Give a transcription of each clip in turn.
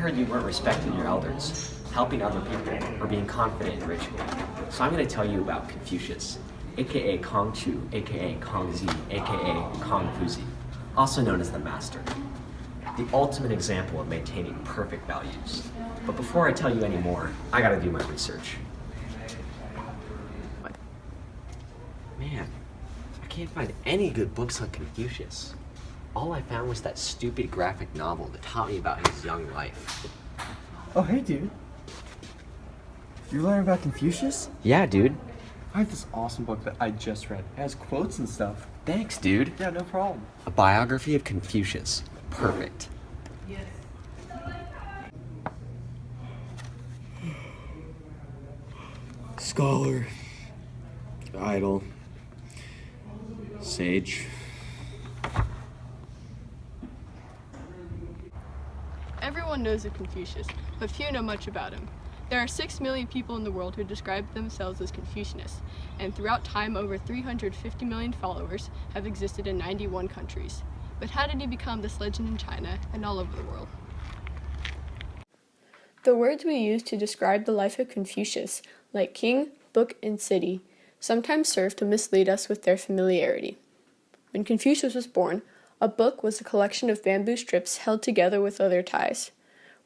heard you weren't respecting your elders, helping other people, or being confident in ritual. So I'm going to tell you about Confucius, aka Kong Chu, aka Kong Zi, aka Kong Fuzi, also known as the Master. The ultimate example of maintaining perfect values. But before I tell you any more, I gotta do my research. Man, I can't find any good books on Confucius. All I found was that stupid graphic novel that taught me about his young life. Oh, hey, dude. You learning about Confucius? Yeah, dude. I have this awesome book that I just read. It has quotes and stuff. Thanks, dude. Yeah, no problem. A biography of Confucius. Perfect. Scholar, idol, sage. Everyone knows of Confucius, but few know much about him. There are 6 million people in the world who describe themselves as Confucianists, and throughout time over 350 million followers have existed in 91 countries. But how did he become this legend in China and all over the world? The words we use to describe the life of Confucius, like king, book, and city, sometimes serve to mislead us with their familiarity. When Confucius was born, a book was a collection of bamboo strips held together with other ties.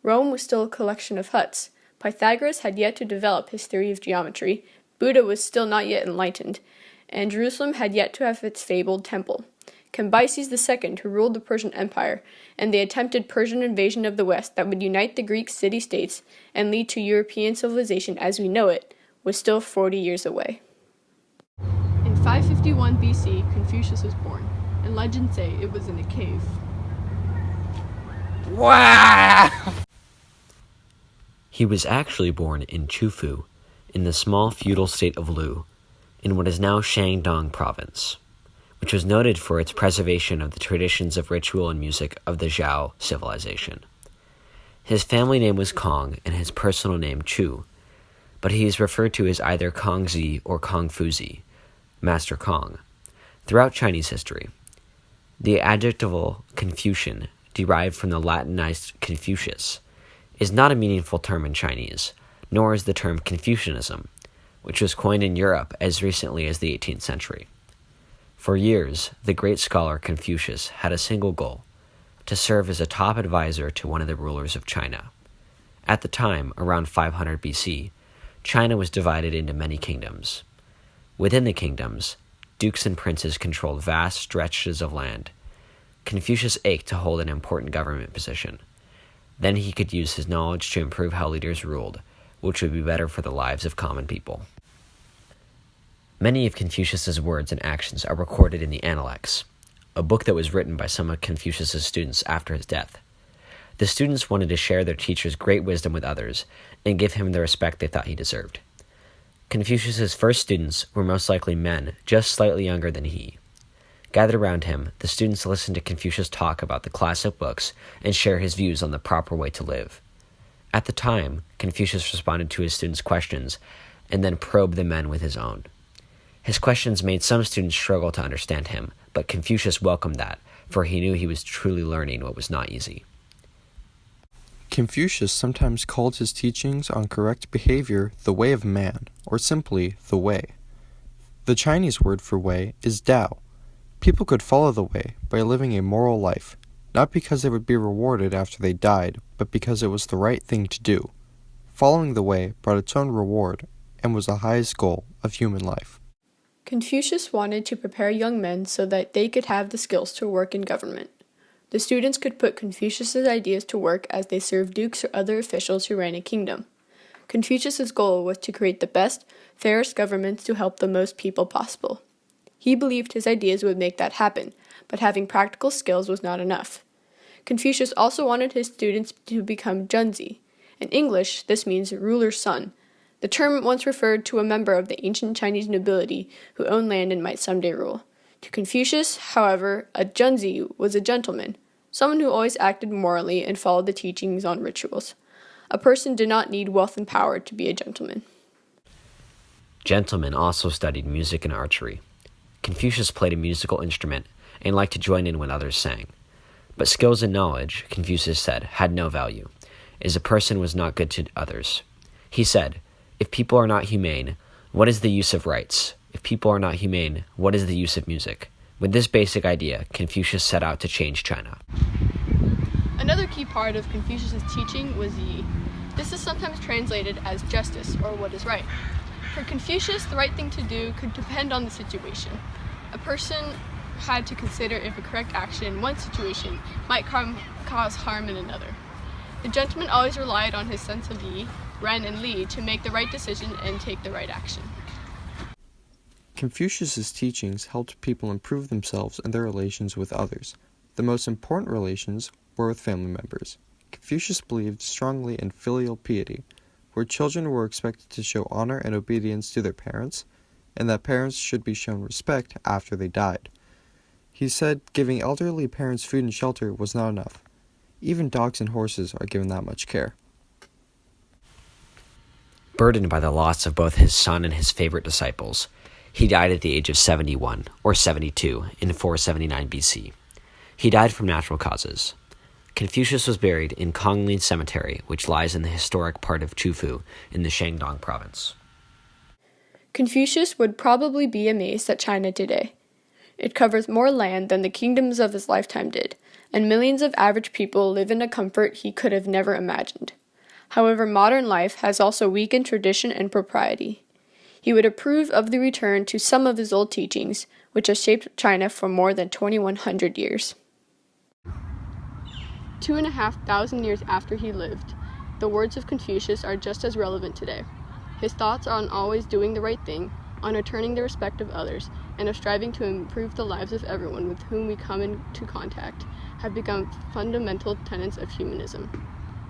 Rome was still a collection of huts. Pythagoras had yet to develop his theory of geometry, Buddha was still not yet enlightened, and Jerusalem had yet to have its fabled temple. Cambyses II, who ruled the Persian Empire, and the attempted Persian invasion of the West that would unite the Greek city-states and lead to European civilization as we know it, was still 40 years away. In 551 BC, Confucius was born, and legends say it was in a cave. Wow! He was actually born in Chufu, in the small feudal state of Lu, in what is now Shandong province, which was noted for its preservation of the traditions of ritual and music of the Zhao civilization. His family name was Kong and his personal name Chu, but he is referred to as either Kong Zi or Kong Fuzi, Master Kong, throughout Chinese history. The adjectival Confucian, derived from the Latinized Confucius, is not a meaningful term in Chinese, nor is the term Confucianism, which was coined in Europe as recently as the 18th century. For years, the great scholar Confucius had a single goal: to serve as a top advisor to one of the rulers of China. At the time, around 500 BC, China was divided into many kingdoms. Within the kingdoms, dukes and princes controlled vast stretches of land. Confucius ached to hold an important government position. Then he could use his knowledge to improve how leaders ruled, which would be better for the lives of common people. Many of Confucius's words and actions are recorded in the Analects, a book that was written by some of Confucius's students after his death. The students wanted to share their teacher's great wisdom with others and give him the respect they thought he deserved. Confucius's first students were most likely men just slightly younger than he. Gathered around him, the students listened to Confucius talk about the classic books and share his views on the proper way to live. At the time, Confucius responded to his students' questions and then probed the men with his own. His questions made some students struggle to understand him, but Confucius welcomed that, for he knew he was truly learning what was not easy. Confucius sometimes called his teachings on correct behavior the way of man, or simply the way. The Chinese word for way is Tao. People could follow the way by living a moral life, not because they would be rewarded after they died, but because it was the right thing to do. Following the way brought its own reward and was the highest goal of human life. Confucius wanted to prepare young men so that they could have the skills to work in government. The students could put Confucius's ideas to work as they served dukes or other officials who ran a kingdom. Confucius's goal was to create the best, fairest governments to help the most people possible. He believed his ideas would make that happen, but having practical skills was not enough. Confucius also wanted his students to become junzi. In English, this means ruler's son. The term once referred to a member of the ancient Chinese nobility who owned land and might someday rule. To Confucius, however, a junzi was a gentleman, someone who always acted morally and followed the teachings on rituals. A person did not need wealth and power to be a gentleman. Gentlemen also studied music and archery. Confucius played a musical instrument and liked to join in when others sang. But skills and knowledge, Confucius said, had no value. is a person was not good to others. He said, "If people are not humane, what is the use of rights? If people are not humane, what is the use of music?" With this basic idea, Confucius set out to change China. Another key part of Confucius' teaching was yi. This is sometimes translated as justice, or what is right. For Confucius, the right thing to do could depend on the situation. A person had to consider if a correct action in one situation might cause harm in another. The gentleman always relied on his sense of yi, ren, and li to make the right decision and take the right action. Confucius's teachings helped people improve themselves and their relations with others. The most important relations were with family members. Confucius believed strongly in filial piety, where children were expected to show honor and obedience to their parents, and that parents should be shown respect after they died. He said giving elderly parents food and shelter was not enough. Even dogs and horses are given that much care. Burdened by the loss of both his son and his favorite disciples, he died at the age of 71, or 72, in 479 BC. He died from natural causes. Confucius was buried in Konglin Cemetery, which lies in the historic part of Chufu in the Shandong province. Confucius would probably be amazed at China today. It covers more land than the kingdoms of his lifetime did, and millions of average people live in a comfort he could have never imagined. However, modern life has also weakened tradition and propriety. He would approve of the return to some of his old teachings, which have shaped China for more than 2,100 years. 2,500 years after he lived, the words of Confucius are just as relevant today. His thoughts on always doing the right thing, on returning the respect of others, and of striving to improve the lives of everyone with whom we come into contact, have become fundamental tenets of humanism.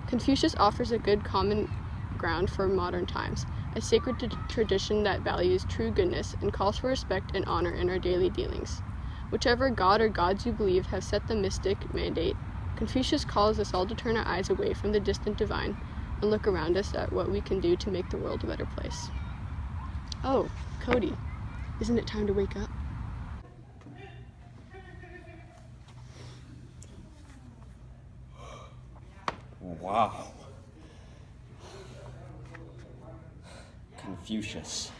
Confucius offers a good common ground for modern times, a sacred tradition that values true goodness and calls for respect and honor in our daily dealings. Whichever god or gods you believe have set the mystic mandate, Confucius calls us all to turn our eyes away from the distant divine and look around us at what we can do to make the world a better place. Oh, Cody, isn't it time to wake up? Wow. Confucius.